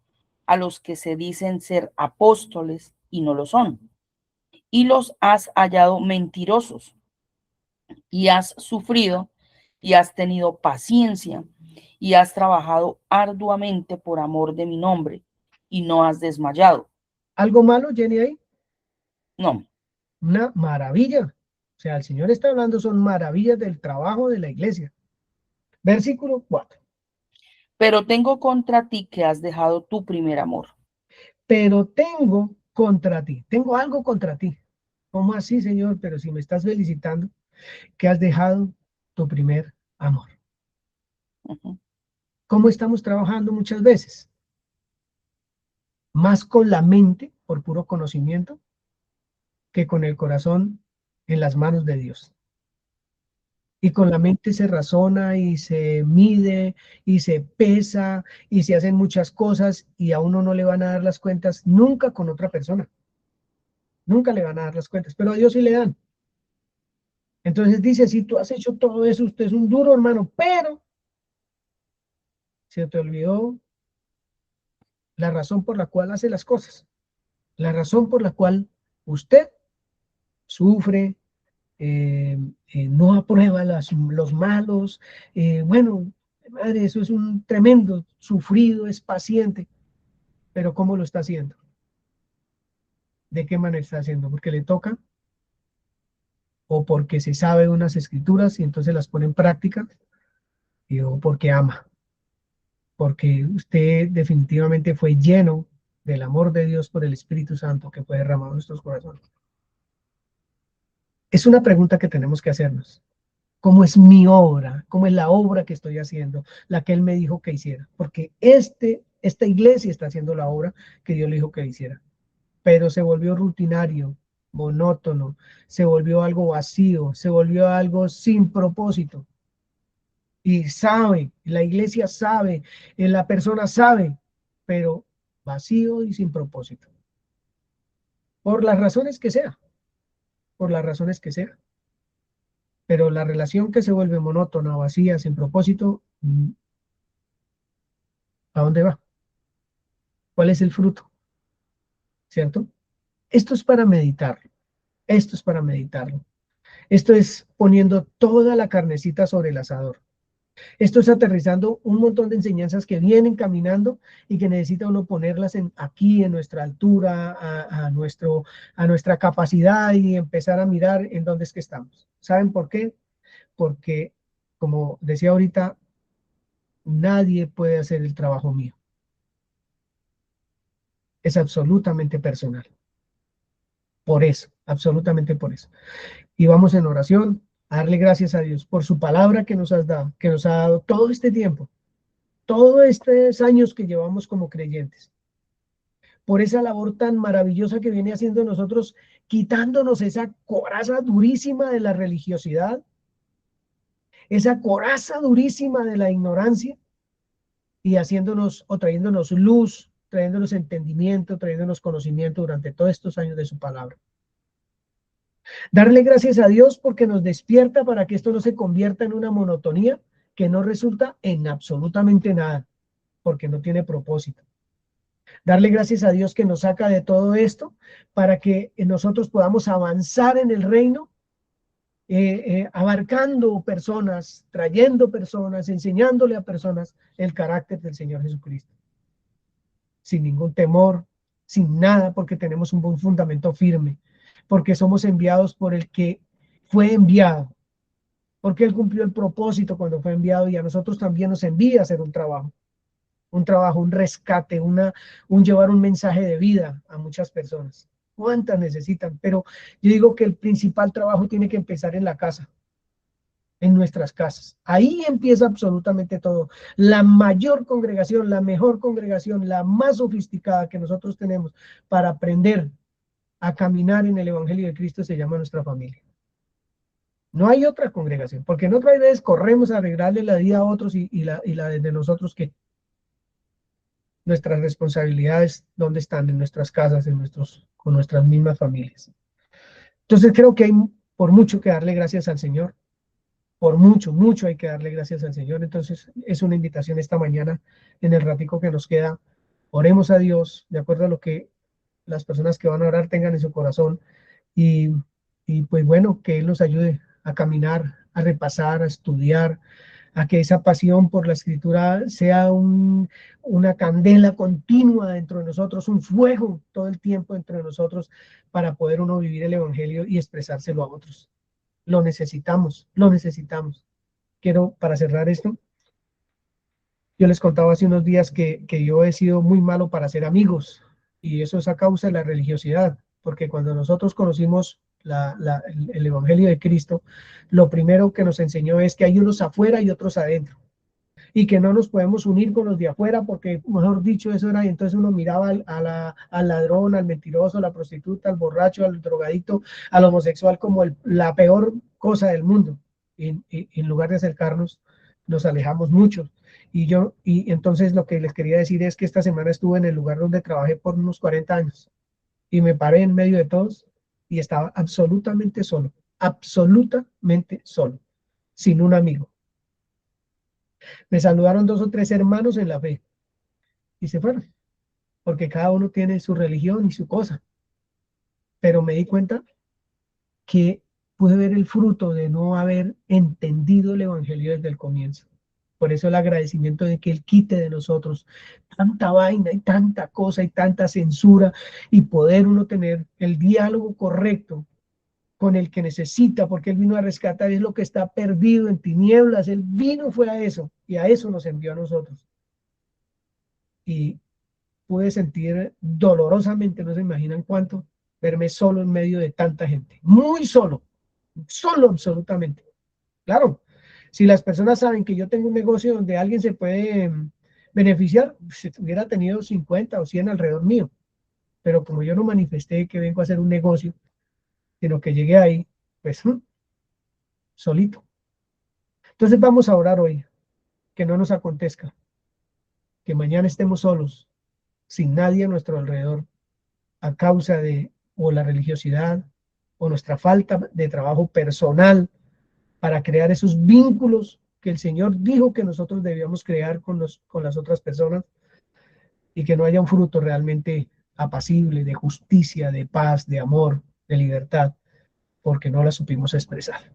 a los que se dicen ser apóstoles y no lo son, y los has hallado mentirosos, y has sufrido y has tenido paciencia y has trabajado arduamente por amor de mi nombre y no has desmayado. ¿Algo malo, Jenny, ahí? No, Una maravilla. O sea, el Señor está hablando, son maravillas del trabajo de la iglesia. Versículo 4. pero tengo contra ti que has dejado tu primer amor. Pero tengo contra ti, tengo algo contra ti. ¿Cómo así, Señor? Pero si me estás felicitando, que has dejado tu primer amor. Ujú. ¿Cómo estamos trabajando muchas veces? Más con la mente, por puro conocimiento, que con el corazón en las manos de Dios. Y con la mente se razona y se mide y se pesa y se hacen muchas cosas y a uno no le van a dar las cuentas nunca con otra persona. Nunca le van a dar las cuentas, pero a Dios sí le dan. Entonces dice, si tú has hecho todo eso, usted es un duro hermano, pero se te olvidó la razón por la cual hace las cosas. La razón por la cual usted sufre, no aprueba los malos. Bueno, madre, eso es un tremendo sufrido, es paciente, pero ¿cómo lo está haciendo? ¿De qué manera está haciendo? ¿Porque le toca? ¿O porque se sabe unas escrituras y entonces las pone en práctica? ¿O porque ama? Porque usted definitivamente fue lleno del amor de Dios por el Espíritu Santo que fue derramado en nuestros corazones. Es una pregunta que tenemos que hacernos. ¿Cómo es mi obra? ¿Cómo es la obra que estoy haciendo? La que Él me dijo que hiciera. Porque esta iglesia está haciendo la obra que Dios le dijo que hiciera. Pero se volvió rutinario, monótono, se volvió algo vacío, se volvió algo sin propósito. Y sabe, la iglesia sabe, la persona sabe, pero vacío y sin propósito. Por las razones que sea, por las razones que sea. Pero la relación que se vuelve monótona, vacía, sin propósito, ¿a dónde va? ¿Cuál es el fruto? ¿Cierto? Esto es para meditarlo. Esto es para meditarlo. Esto es poniendo toda la carnecita sobre el asador. Esto es aterrizando un montón de enseñanzas que vienen caminando y que necesita uno ponerlas aquí, en nuestra altura, a nuestra capacidad y empezar a mirar en dónde es que estamos. ¿Saben por qué? Porque, como decía ahorita, nadie puede hacer el trabajo mío. Es absolutamente personal. Por eso, absolutamente por eso. Y vamos en oración a darle gracias a Dios por su palabra que nos has dado, que nos ha dado todo este tiempo, todos estos años que llevamos como creyentes, por esa labor tan maravillosa que viene haciendo nosotros, quitándonos esa coraza durísima de la religiosidad, esa coraza durísima de la ignorancia y haciéndonos o trayéndonos luz, trayéndonos entendimiento, trayéndonos conocimiento durante todos estos años de su palabra. Darle gracias a Dios porque nos despierta para que esto no se convierta en una monotonía que no resulta en absolutamente nada, porque no tiene propósito. Darle gracias a Dios que nos saca de todo esto para que nosotros podamos avanzar en el reino, abarcando personas, trayendo personas, enseñándole a personas el carácter del Señor Jesucristo. Sin ningún temor, sin nada, porque tenemos un buen fundamento firme, porque somos enviados por el que fue enviado, porque Él cumplió el propósito cuando fue enviado y a nosotros también nos envía a hacer un trabajo, un rescate, un llevar un mensaje de vida a muchas personas. cuántas necesitan, pero yo digo que el principal trabajo tiene que empezar en la casa, en nuestras casas. Ahí empieza absolutamente todo. La mayor congregación, la mejor congregación, la más sofisticada que nosotros tenemos para aprender a caminar en el Evangelio de Cristo se llama nuestra familia. No hay otra congregación, porque en otras veces corremos a arreglarle la vida a otros y la de nosotros, que nuestras responsabilidades, ¿dónde están? En nuestras casas, con nuestras mismas familias. Entonces creo que hay por mucho que darle gracias al Señor, por mucho, mucho hay que darle gracias al Señor. Entonces es una invitación esta mañana, en el ratico que nos queda, oremos a Dios, de acuerdo a lo que las personas que van a orar tengan en su corazón, y pues bueno, que Él nos ayude a caminar, a repasar, a estudiar, a que esa pasión por la escritura sea una candela continua dentro de nosotros, un fuego todo el tiempo dentro de nosotros, para poder uno vivir el Evangelio y expresárselo a otros. Lo necesitamos, lo necesitamos. Quiero, para cerrar esto, yo les contaba hace unos días que yo he sido muy malo para hacer amigos, y eso es a causa de la religiosidad, porque cuando nosotros conocimos el Evangelio de Cristo, lo primero que nos enseñó es que hay unos afuera y otros adentro, y que no nos podemos unir con los de afuera, porque, mejor dicho, eso era, y entonces uno miraba al ladrón, al mentiroso, a la prostituta, al borracho, al drogadicto, al homosexual como la peor cosa del mundo, y en lugar de acercarnos, nos alejamos mucho. Y entonces lo que les quería decir es que esta semana estuve en el lugar donde trabajé por unos 40 años, y me paré en medio de todos y estaba absolutamente solo, sin un amigo. Me saludaron 2 o 3 hermanos en la fe y se fueron, porque cada uno tiene su religión y su cosa. Pero me di cuenta que pude ver el fruto de no haber entendido el Evangelio desde el comienzo. Por eso el agradecimiento de que Él quite de nosotros tanta vaina y tanta cosa y tanta censura, y poder uno tener el diálogo correcto con el que necesita, porque Él vino a rescatar, es lo que está perdido en tinieblas. Él vino, fue a eso, y a eso nos envió a nosotros. Y pude sentir dolorosamente, no se imaginan cuánto, verme solo en medio de tanta gente, muy solo absolutamente. Claro, si las personas saben que yo tengo un negocio donde alguien se puede beneficiar, si hubiera tenido 50 o 100 alrededor mío, pero como yo no manifesté que vengo a hacer un negocio, sino que llegué ahí, pues solito. Entonces vamos a orar hoy, que no nos acontezca, que mañana estemos solos, sin nadie a nuestro alrededor, a causa de o la religiosidad o nuestra falta de trabajo personal para crear esos vínculos que el Señor dijo que nosotros debíamos crear con las otras personas, y que no haya un fruto realmente apacible de justicia, de paz, de amor, de libertad, porque no la supimos expresar.